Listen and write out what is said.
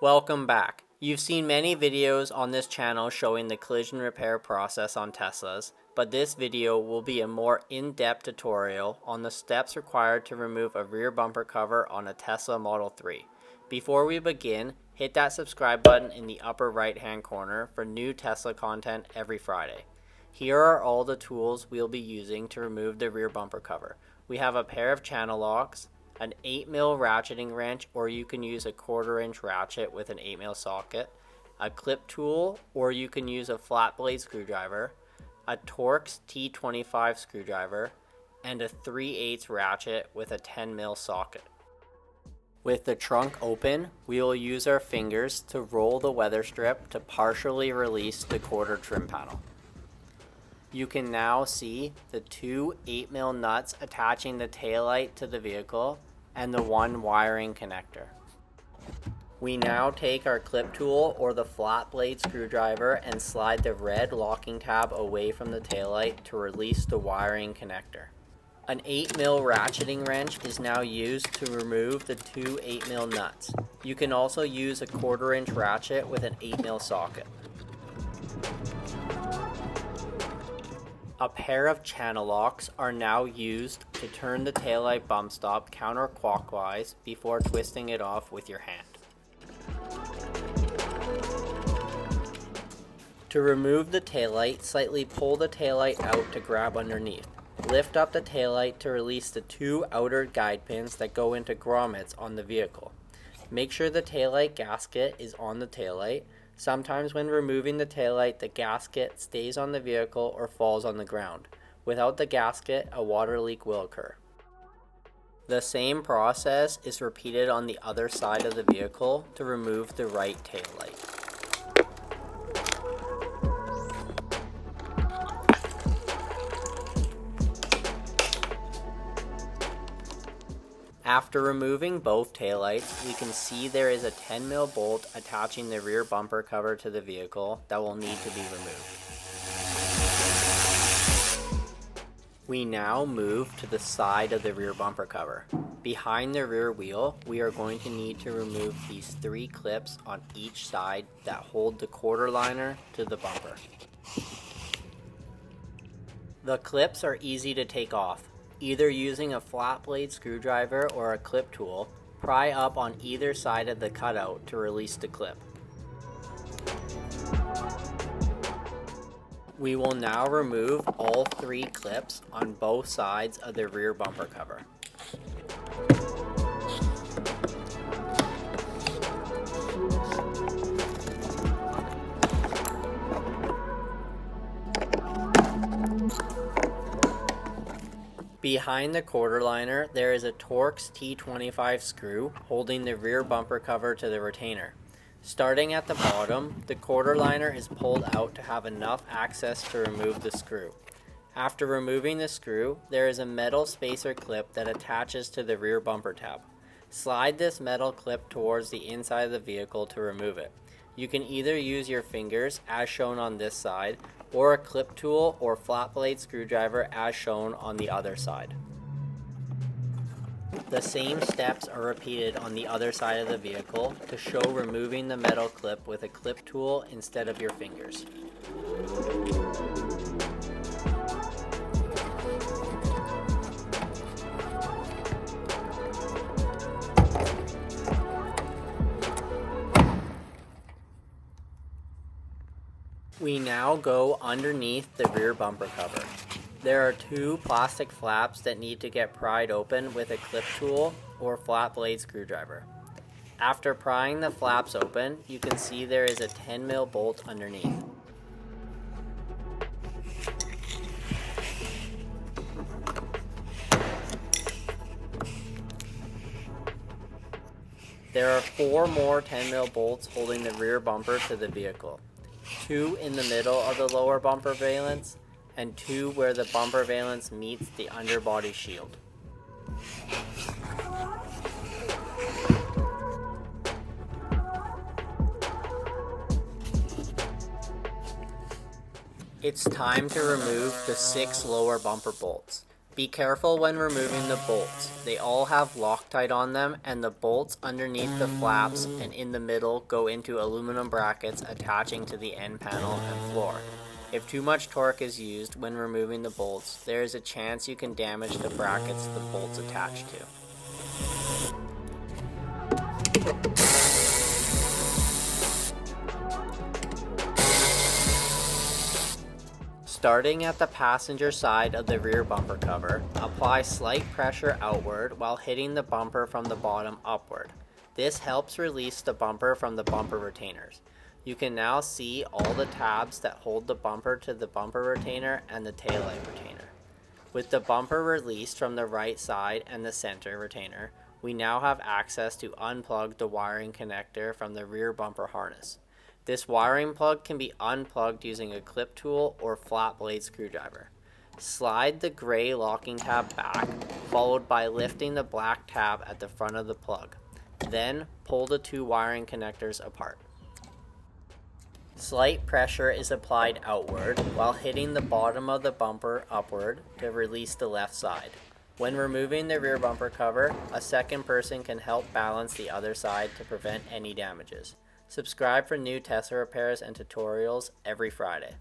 Welcome back. You've seen many videos on this channel showing the collision repair process on Teslas, but this video will be a more in-depth tutorial on the steps required to remove a rear bumper cover on a Tesla Model 3. Before we begin, hit that subscribe button in the upper right hand corner for new Tesla content every Friday. Here are all the tools we'll be using to remove the rear bumper cover. We have a pair of channel locks, an 8mm ratcheting wrench, or you can use a 1/4-inch ratchet with an 8mm socket, a clip tool, or you can use a flat blade screwdriver, a Torx T25 screwdriver, and a 3/8 ratchet with a 10mm socket. With the trunk open, we will use our fingers to roll the weather strip to partially release the quarter trim panel. You can now see the two 8mm nuts attaching the taillight to the vehicle and the one wiring connector. We now take our clip tool or the flat blade screwdriver and slide the red locking tab away from the taillight to release the wiring connector. An 8mm ratcheting wrench is now used to remove the two 8mm nuts. You can also use a 1/4-inch ratchet with an 8mm socket. A pair of channel locks are now used to turn the taillight bump stop counterclockwise before twisting it off with your hand. To remove the taillight, slightly pull the taillight out to grab underneath. Lift up the taillight to release the two outer guide pins that go into grommets on the vehicle. Make sure the taillight gasket is on the taillight. Sometimes when removing the taillight, the gasket stays on the vehicle or falls on the ground. Without the gasket, a water leak will occur. The same process is repeated on the other side of the vehicle to remove the right taillight. After removing both taillights, we can see there is a 10mm bolt attaching the rear bumper cover to the vehicle that will need to be removed. We now move to the side of the rear bumper cover. Behind the rear wheel, we are going to need to remove these 3 clips on each side that hold the quarter liner to the bumper. The clips are easy to take off. Either using a flat blade screwdriver or a clip tool, pry up on either side of the cutout to release the clip. We will now remove all 3 clips on both sides of the rear bumper cover. Behind the quarter liner, there is a Torx T25 screw holding the rear bumper cover to the retainer. Starting at the bottom, the quarter liner is pulled out to have enough access to remove the screw. After removing the screw, there is a metal spacer clip that attaches to the rear bumper tab. Slide this metal clip towards the inside of the vehicle to remove it. You can either use your fingers, as shown on this side, or a clip tool or flat blade screwdriver as shown on the other side. The same steps are repeated on the other side of the vehicle to show removing the metal clip with a clip tool instead of your fingers. We now go underneath the rear bumper cover. There are 2 plastic flaps that need to get pried open with a clip tool or flat blade screwdriver. After prying the flaps open, you can see there is a 10mm bolt underneath. There are 4 more 10mm bolts holding the rear bumper to the vehicle. 2 in the middle of the lower bumper valance, and 2 where the bumper valance meets the underbody shield. It's time to remove the 6 lower bumper bolts. Be careful when removing the bolts. They all have Loctite on them, and the bolts underneath the flaps and in the middle go into aluminum brackets attaching to the end panel and floor. If too much torque is used when removing the bolts, there is a chance you can damage the brackets the bolts attach to. Starting at the passenger side of the rear bumper cover, apply slight pressure outward while hitting the bumper from the bottom upward. This helps release the bumper from the bumper retainers. You can now see all the tabs that hold the bumper to the bumper retainer and the taillight retainer. With the bumper released from the right side and the center retainer, we now have access to unplug the wiring connector from the rear bumper harness. This wiring plug can be unplugged using a clip tool or flat blade screwdriver. Slide the gray locking tab back, followed by lifting the black tab at the front of the plug. Then pull the two wiring connectors apart. Slight pressure is applied outward while hitting the bottom of the bumper upward to release the left side. When removing the rear bumper cover, a second person can help balance the other side to prevent any damages. Subscribe for new Tesla repairs and tutorials every Friday.